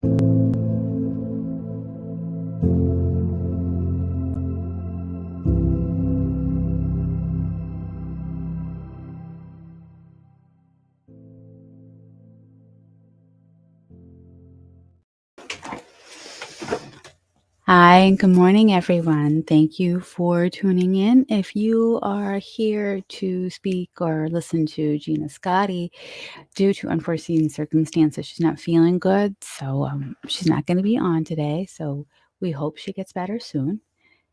Hi, and good morning, everyone. Thank you for tuning in. If you are here to speak or listen to Gina Scotti, due to unforeseen circumstances, she's not feeling good, so she's not going to be on today. So we hope she gets better soon.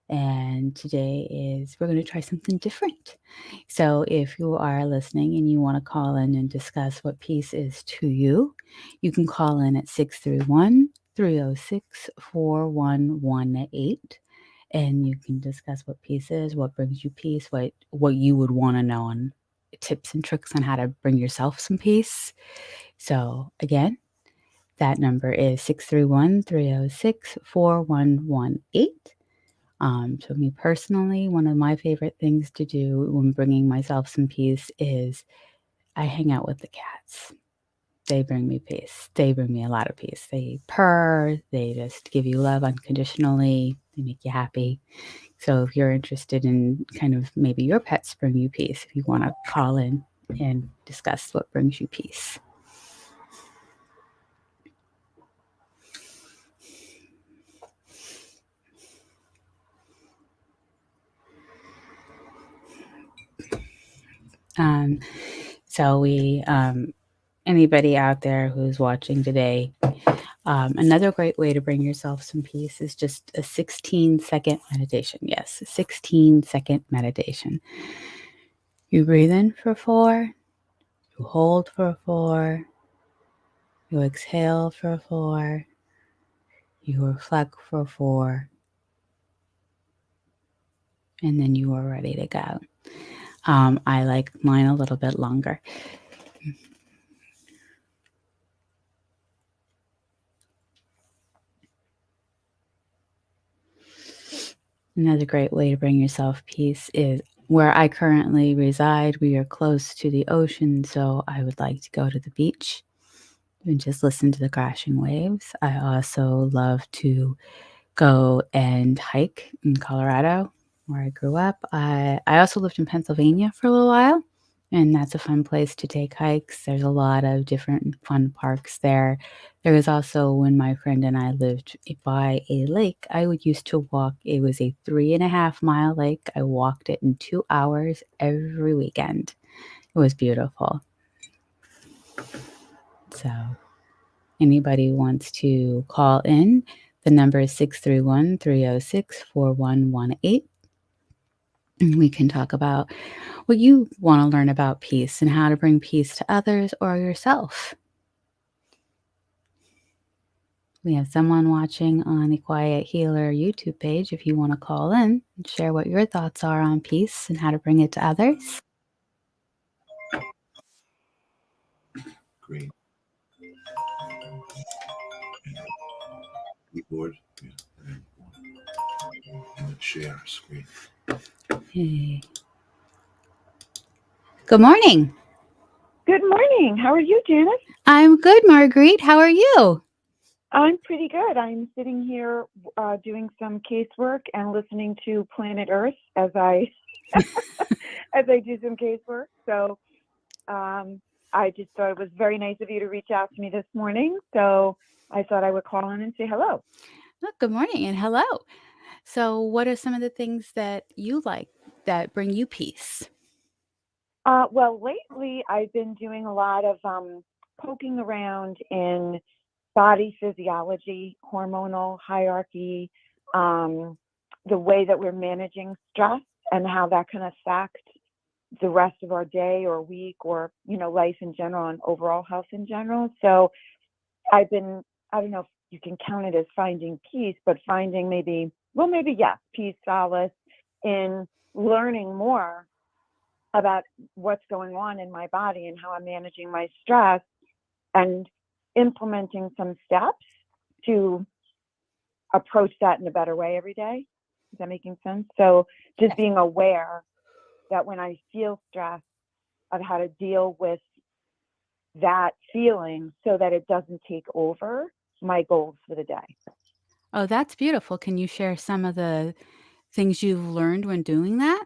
And today we're going to try something different. So if you are listening and you want to call in and discuss what peace is to you, you can call in at 631-306-4118. And you can discuss what peace is, what brings you peace, what you would want to know, and tips and tricks on how to bring yourself some peace. So again, that number is 631-306-4118. So me personally, one of my favorite things to do when bringing myself some peace is I hang out with the cats. They bring me peace. They bring me a lot of peace. They purr. They just give you love unconditionally. They make you happy. So if you're interested in kind of maybe your pets bring you peace, if you want to call in and discuss what brings you peace. So anybody out there who's watching today, another great way to bring yourself some peace is just a 16-second meditation. Yes, a 16-second meditation. You breathe in for 4, you hold for 4, you exhale for 4, you reflect for 4, and then you are ready to go. I like mine a little bit longer. Another great way to bring yourself peace is where I currently reside. We are close to the ocean, so I would like to go to the beach and just listen to the crashing waves. I also love to go and hike in Colorado, where I grew up. I also lived in Pennsylvania for a little while, and that's a fun place to take hikes. There's a lot of different fun parks there. There was also, when my friend and I lived by a lake, I would used to walk. It was a 3.5-mile lake. I walked it in 2 hours every weekend. It was beautiful. So anybody wants to call in, the number is 631-306-4118. And we can talk about what you want to learn about peace and how to bring peace to others or yourself. We have someone watching on the Quiet Healer YouTube page. If you want to call in and share what your thoughts are on peace and how to bring it to others. Great. Keyboard. And share screen. Hey. Good morning. Good morning. How are you, Janice? I'm good, Marguerite. How are you? I'm pretty good. I'm sitting here doing some casework and listening to Planet Earth as I as I do some casework. So I just thought it was very nice of you to reach out to me this morning. So I thought I would call in and say hello. Oh, good morning and hello. So what are some of the things that you like that bring you peace? Well, lately I've been doing a lot of poking around in body physiology, hormonal hierarchy, the way that we're managing stress and how that can affect the rest of our day or week or, life in general and overall health in general. So I don't know if you can count it as finding peace, but finding maybe yes, peace, solace in learning more about what's going on in my body and how I'm managing my stress and implementing some steps to approach that in a better way every day. Is that making sense? So just being aware that when I feel stress, of how to deal with that feeling so that it doesn't take over my goals for the day. Oh, that's beautiful. Can you share some of the things you've learned when doing that?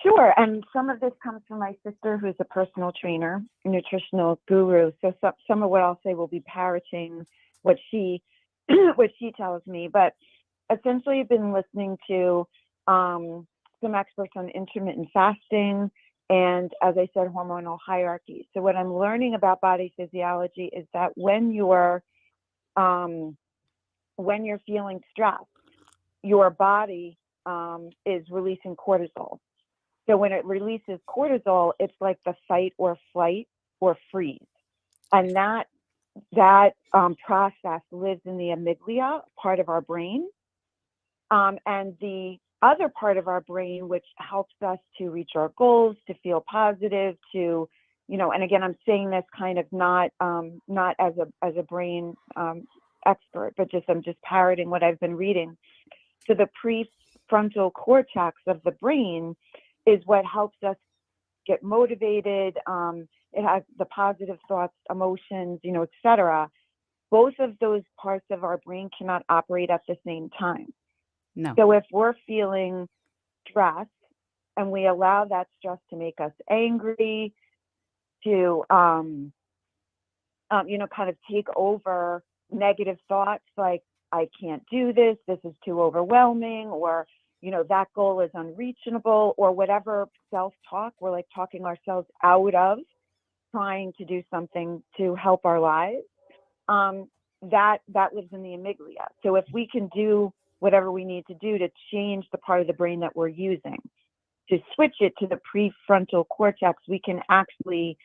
Sure. And some of this comes from my sister, who's a personal trainer, nutritional guru. So some of what I'll say will be parroting what she what she tells me. But essentially, I've been listening to some experts on intermittent fasting and, as I said, hormonal hierarchy. So what I'm learning about body physiology is that when you're feeling stressed, your body is releasing cortisol. So when it releases cortisol, it's like the fight or flight or freeze. And that process lives in the amygdala, part of our brain. And the other part of our brain, which helps us to reach our goals, to feel positive, to, and again, I'm saying this kind of not as a brain expert, but I'm just parroting what I've been reading. So the prefrontal cortex of the brain is what helps us get motivated. It has the positive thoughts, emotions, etc. Both of those parts of our brain cannot operate at the same time. No. So if we're feeling stress and we allow that stress to make us angry, to kind of take over negative thoughts like, I can't do this is too overwhelming, or that goal is unreachable, or whatever self-talk we're like talking ourselves out of trying to do something to help our lives, that lives in the amygdala. So if we can do whatever we need to do to change the part of the brain that we're using, to switch it to the prefrontal cortex, we can actually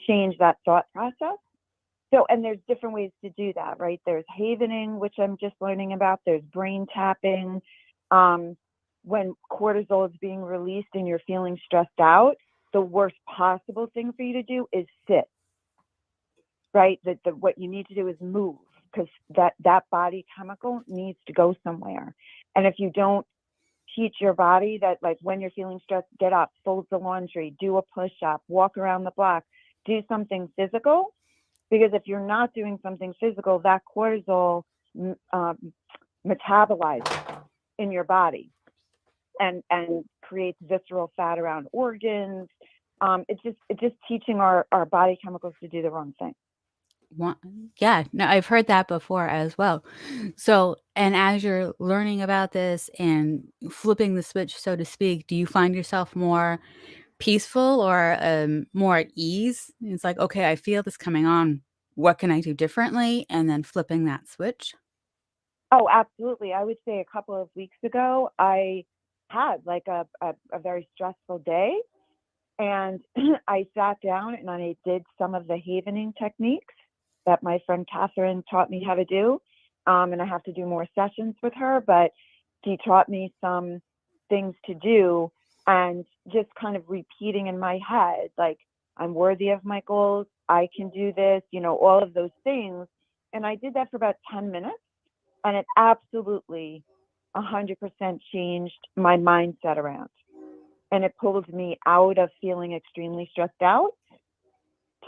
change that thought process. So, and there's different ways to do that, right? There's havening, which I'm just learning about. There's brain tapping. When cortisol is being released and you're feeling stressed out, the worst possible thing for you to do is sit, right? What you need to do is move, because that body chemical needs to go somewhere. And if you don't teach your body that, like, when you're feeling stressed, get up, fold the laundry, do a push-up, walk around the block, do something physical. Because if you're not doing something physical, that cortisol metabolizes in your body and creates visceral fat around organs. It's just teaching our body chemicals to do the wrong thing. Yeah, no, I've heard that before as well. So, and as you're learning about this and flipping the switch, so to speak, do you find yourself more peaceful or more at ease? It's like, okay, I feel this coming on. What can I do differently? And then flipping that switch. Oh, absolutely. I would say a couple of weeks ago, I had like a very stressful day, and I sat down and I did some of the havening techniques that my friend Catherine taught me how to do. And I have to do more sessions with her, but she taught me some things to do, and just kind of repeating in my head, like, I'm worthy of my goals, I can do this, all of those things. And I did that for about 10 minutes, and it absolutely 100% changed my mindset around. And it pulled me out of feeling extremely stressed out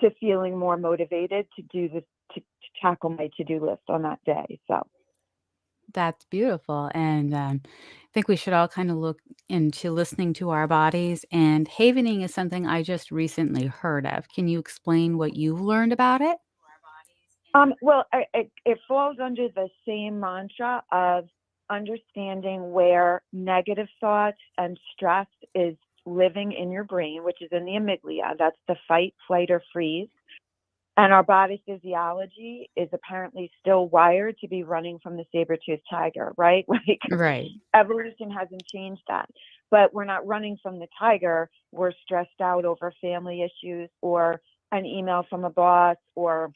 to feeling more motivated to do this, to tackle my to-do list on that day. So That's beautiful. And I think we should all kind of look into listening to our bodies. And havening is something I just recently heard of. Can you explain what you've learned about it? well, it falls under the same mantra of understanding where negative thoughts and stress is living in your brain, which is in the amygdala. That's the fight, flight, or freeze. And our body physiology is apparently still wired to be running from the saber-toothed tiger, right? Like, Right. evolution hasn't changed that. But we're not running from the tiger. We're stressed out over family issues, or an email from a boss, or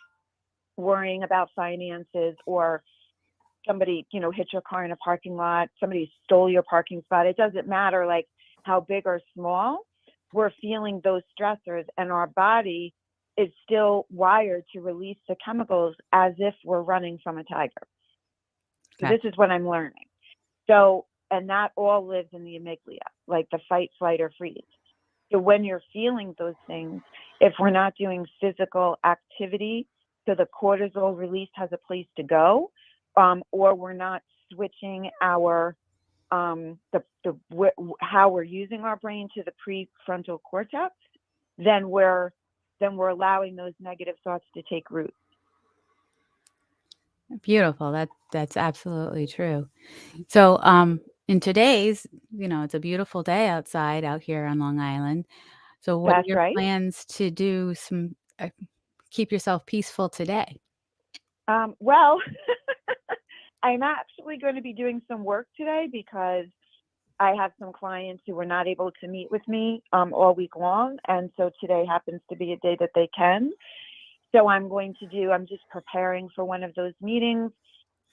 worrying about finances, or somebody, hit your car in a parking lot, somebody stole your parking spot. It doesn't matter, like, how big or small, we're feeling those stressors, and our body is still wired to release the chemicals as if we're running from a tiger. So Okay. this is what I'm learning. So, and that all lives in the amygdala, like the fight, flight, or freeze. So when you're feeling those things, if we're not doing physical activity so the cortisol release has a place to go, or we're not switching our how we're using our brain to the prefrontal cortex, then we're allowing those negative thoughts to take root. Beautiful. That's absolutely true. So, in today's, it's a beautiful day outside out here on Long Island. So, what are That's your right. plans to do keep yourself peaceful today? Well, I'm actually going to be doing some work today because I have some clients who were not able to meet with me all week long. And so today happens to be a day that they can. So I'm just preparing for one of those meetings.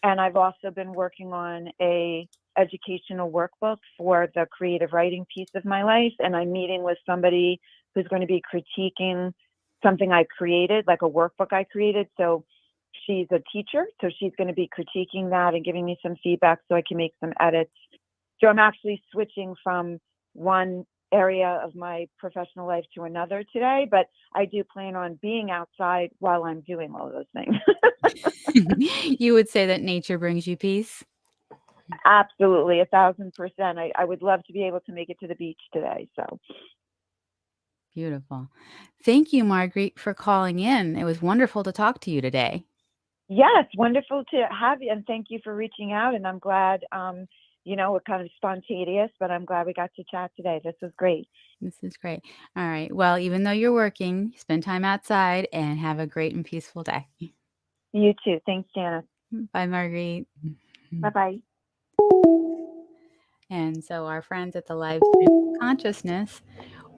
And I've also been working on a educational workbook for the creative writing piece of my life. And I'm meeting with somebody who's going to be critiquing something I created, like a workbook I created. So she's a teacher. So she's going to be critiquing that and giving me some feedback so I can make some edits. So I'm actually switching from one area of my professional life to another today, but I do plan on being outside while I'm doing all those things. You would say that nature brings you peace? Absolutely, 1,000%. I would love to be able to make it to the beach today. So Beautiful. Thank you, Marguerite, for calling in. It was wonderful to talk to you today. yes, wonderful to have you, and thank you for reaching out. And I'm glad, we're kind of spontaneous, but I'm glad we got to chat today. This was great. This is great. All right. Well, even though you're working, spend time outside and have a great and peaceful day. You too. Thanks, Janice. Bye, Marguerite. Bye bye. And so our friends at the Live Stream of Consciousness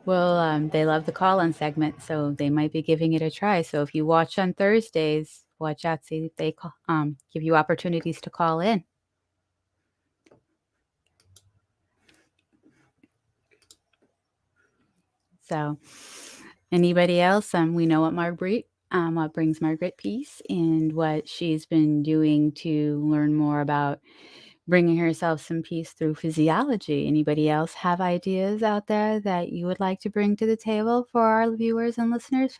they love the call-in segment, so they might be giving it a try. So if you watch on Thursdays, watch out, see if they give you opportunities to call in. So anybody else? We know what brings Margaret peace and what she's been doing to learn more about bringing herself some peace through physiology. Anybody else have ideas out there that you would like to bring to the table for our fellow viewers and listeners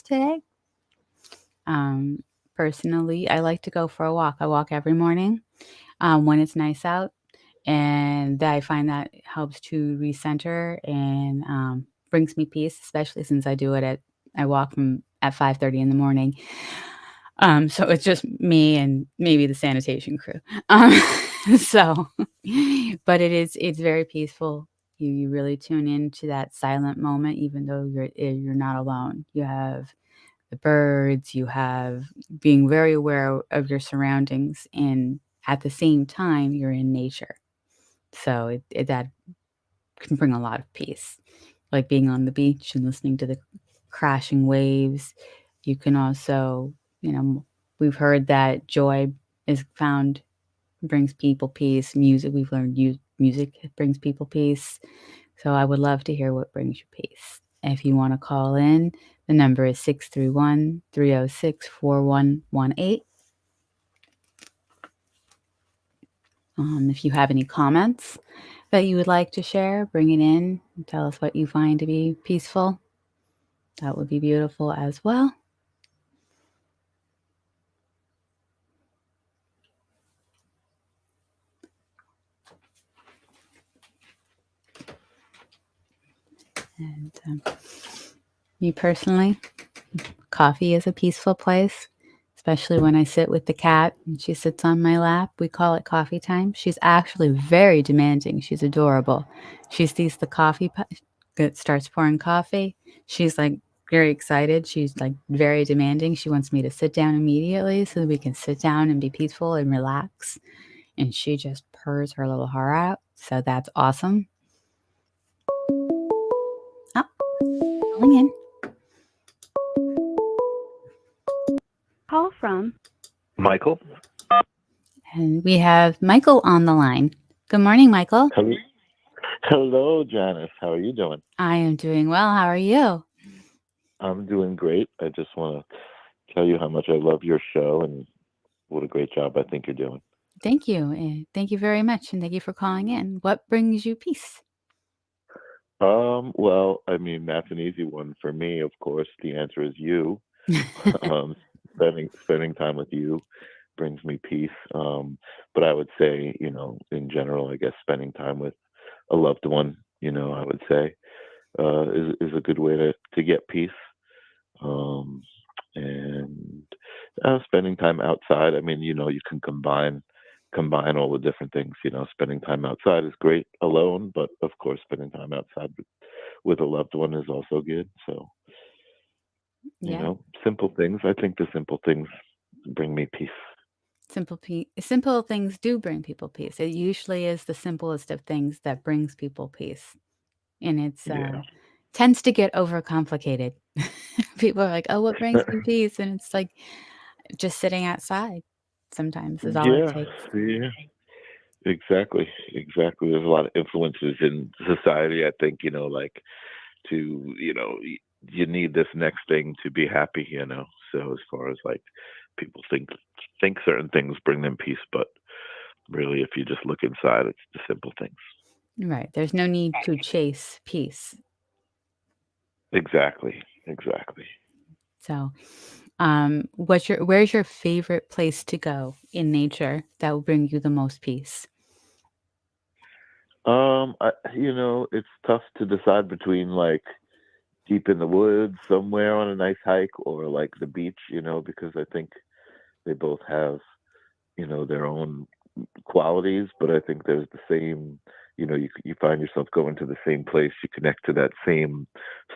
today? Personally, I like to go for a walk. I walk every morning when it's nice out, and I find that helps to recenter and brings me peace, especially since I walk from at 5:30 in the morning. So it's just me and maybe the sanitation crew. So, but it's very peaceful. You really tune into that silent moment, even though you're not alone. You have the birds, you have being very aware of your surroundings, and at the same time, you're in nature. So that can bring a lot of peace, like being on the beach and listening to the crashing waves. You can also, we've heard that joy is found, brings people peace. Music, we've learned music brings people peace. So I would love to hear what brings you peace. If you want to call in, the number is 631-306-4118. If you have any comments that you would like to share, bring it in and tell us what you find to be peaceful. That would be beautiful as well. And me personally, coffee is a peaceful place, especially when I sit with the cat and she sits on my lap. We call it coffee time. She's actually very demanding. She's adorable. She sees the coffee that starts pouring coffee. She's like very excited. She's like very demanding. She wants me to sit down immediately so that we can sit down and be peaceful and relax. And she just purrs her little heart out. So that's awesome. Oh, calling in. Call from Michael? And we have Michael on the line. Good morning, Michael. Hello, Janice. How are you doing? I am doing well. How are you? I'm doing great. I just want to tell you how much I love your show and what a great job I think you're doing. Thank you. Thank you very much. And thank you for calling in. What brings you peace? Well, I mean, that's an easy one for me, of course. The answer is you. um, spending time with you brings me peace. But I would say, in general, I guess spending time with a loved one, I would say, is a good way to get peace. Um, and spending time outside. I mean, you can combine all the different things. Spending time outside is great alone, but of course, spending time outside with a loved one is also good. So, Yeah. simple things. I think the simple things bring me peace. Simple things do bring people peace. It usually is the simplest of things that brings people peace. And it's Yeah. tends to get overcomplicated. People are like, "Oh, what brings me peace?" And it's like just sitting outside sometimes is all it Yeah. takes. Yeah. Exactly. Exactly. There's a lot of influences in society. I think, like to, you need this next thing to be happy, So as far as like people think certain things bring them peace, but really, if you just look inside, it's the simple things. Right. There's no need to chase peace. Exactly. Exactly. So, where's your favorite place to go in nature that will bring you the most peace? It's tough to decide between like deep in the woods somewhere on a nice hike or like the beach, because I think they both have, their own qualities, but I think there's the same, you find yourself going to the same place, you connect to that same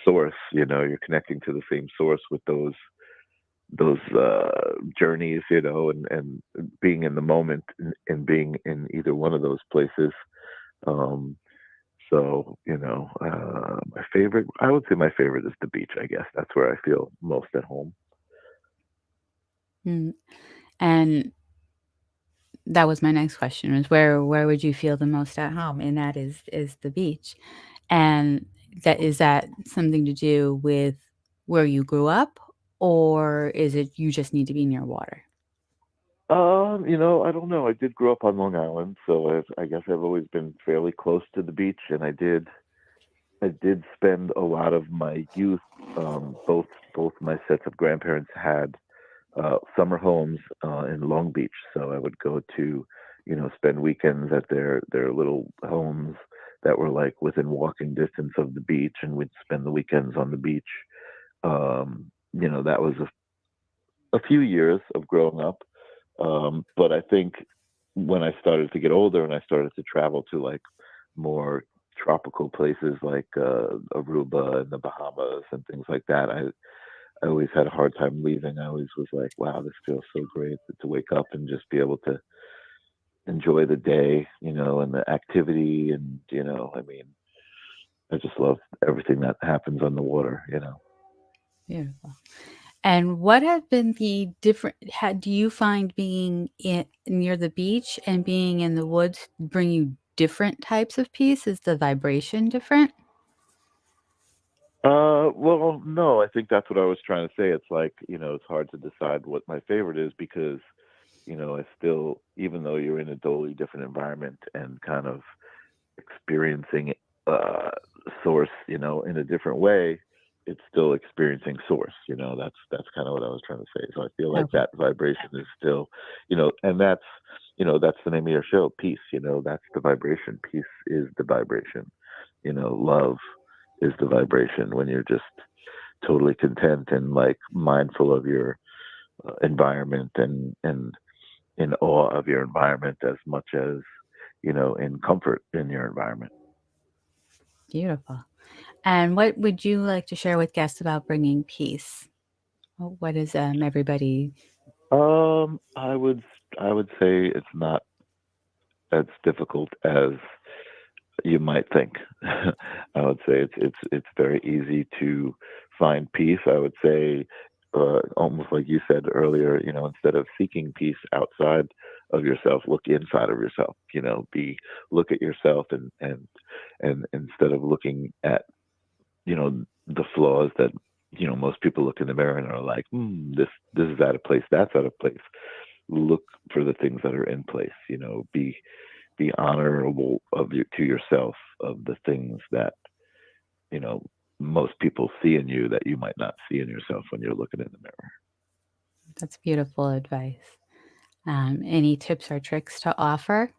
source, you're connecting to the same source with those journeys, and being in the moment and being in either one of those places. Um, so, my favorite, I would say my favorite is the beach, I guess. That's where I feel most at home. Mm. And that was my next question was where would you feel the most at home? And that is the beach. And that something to do with where you grew up, or is it you just need to be near water? I don't know. I did grow up on Long Island, so I guess I've always been fairly close to the beach, and I did spend a lot of my youth. Both my sets of grandparents had summer homes in Long Beach, so I would go to, spend weekends at their little homes that were like within walking distance of the beach, and we'd spend the weekends on the beach. That was a few years of growing up. But I think when I started to get older and I started to travel to like more tropical places like Aruba and the Bahamas and things like that, I always had a hard time leaving. I always was like, wow, this feels so great to wake up and just be able to enjoy the day, and the activity. And, I mean, I just love everything that happens on the water. Beautiful. And what have been the different do you find being near the beach and being in the woods bring you different types of peace? Is the vibration different? Well, no, I think that's what I was trying to say. It's like, it's hard to decide what my favorite is because, it's still, even though you're in a totally different environment and kind of experiencing uh source, in a different way, it's still experiencing source. That's kind of what I was trying to say. So I feel like Okay. that vibration is still, and that's the name of your show, peace. That's the vibration. Peace is the vibration. Love is the vibration when you're just totally content and like mindful of your environment and in awe of your environment as much as in comfort in your environment. Beautiful. And what would you like to share with guests about bringing peace? What is everybody? I would say it's not as difficult as you might think. I would say it's very easy to find peace. I would say, almost like you said earlier, instead of seeking peace outside of yourself, look inside of yourself. Look at yourself and instead of looking at the flaws that most people look in the mirror and are like, this is out of place, that's out of place. Look for the things that are in place. Be honorable to yourself of the things that you know most people see in you that you might not see in yourself when you're looking in the mirror. That's beautiful advice. Any tips or tricks to offer?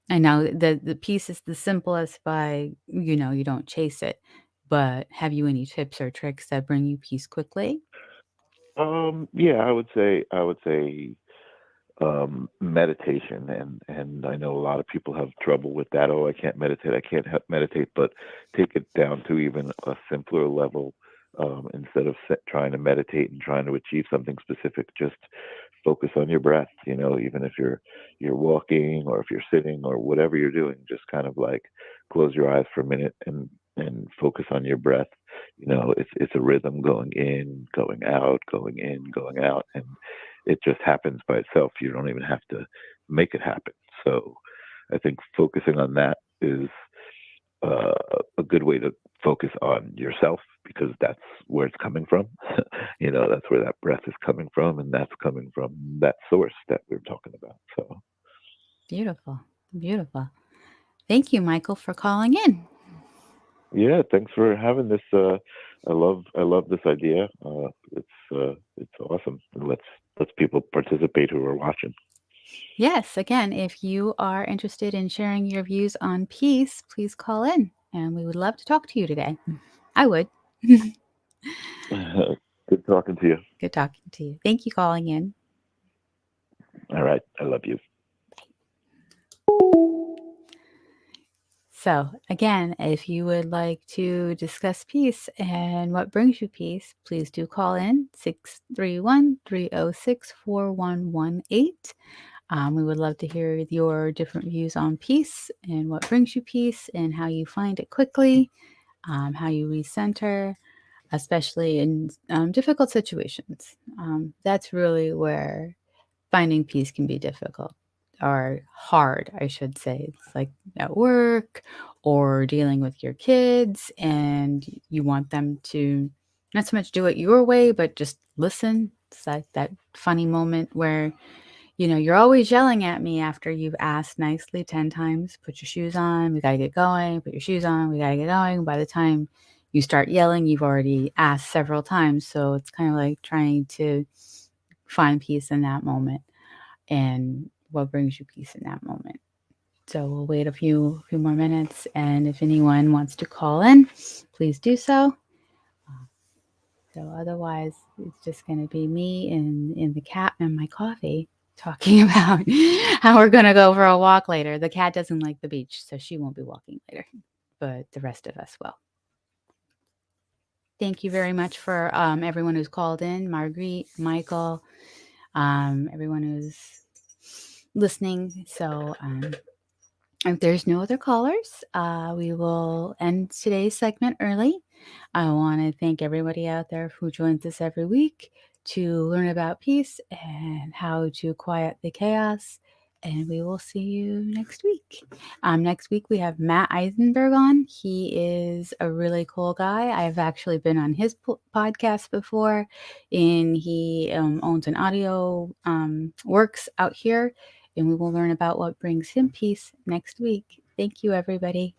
I know the piece is the simplest by, you don't chase it, but have you any tips or tricks that bring you peace quickly? Yeah, I would say meditation, and I know a lot of people have trouble with that. Oh, I can't meditate. I can't meditate. But take it down to even a simpler level. Instead of trying to meditate and trying to achieve something specific, just focus on your breath. Even if you're walking or if you're sitting or whatever you're doing, just kind of like close your eyes for a minute and focus on your breath. It's a rhythm, going in, going out, going in, going out, and it just happens by itself. You don't even have to make it happen. So I think focusing on that is uh, a good way to focus on yourself, because that's where it's coming from. That's where that breath is coming from, and that's coming from that source that we're talking about. So Beautiful. Beautiful. Thank you, Michael, for calling in. yeah, thanks for having this. I love this idea. It's awesome. And let's people participate who are watching. Yes, again, if you are interested in sharing your views on peace, please call in, and we would love to talk to you today. I would. Good talking to you. Good talking to you. Thank you calling in. All right, I love you. So, again, if you would like to discuss peace and what brings you peace, please do call in 631-306-4118. We would love to hear your different views on peace and what brings you peace and how you find it quickly, how you recenter, especially in difficult situations. That's really where finding peace can be difficult or hard, I should say. It's like at work or dealing with your kids, and you want them to not so much do it your way, but just listen. It's like that funny moment where, you're always yelling at me after you've asked nicely 10 times, put your shoes on, we got to get going, put your shoes on, we got to get going. By the time you start yelling, you've already asked several times. So it's kind of like trying to find peace in that moment and what brings you peace in that moment. So we'll wait a few more minutes, and if anyone wants to call in, please do so. So otherwise, it's just going to be me and the cat and my coffee talking about how we're going to go for a walk later. The cat doesn't like the beach, so she won't be walking later, but the rest of us will. Thank you very much for everyone who's called in, Marguerite, Michael, everyone who's listening. So if there's no other callers, we will end today's segment early. I want to thank everybody out there who joins us every week to learn about peace and how to quiet the chaos. And we will see you next week. Next week, we have Matt Eisenberg on. He is a really cool guy. I've actually been on his podcast before, and he owns an audio works out here. And we will learn about what brings him peace next week. Thank you, everybody.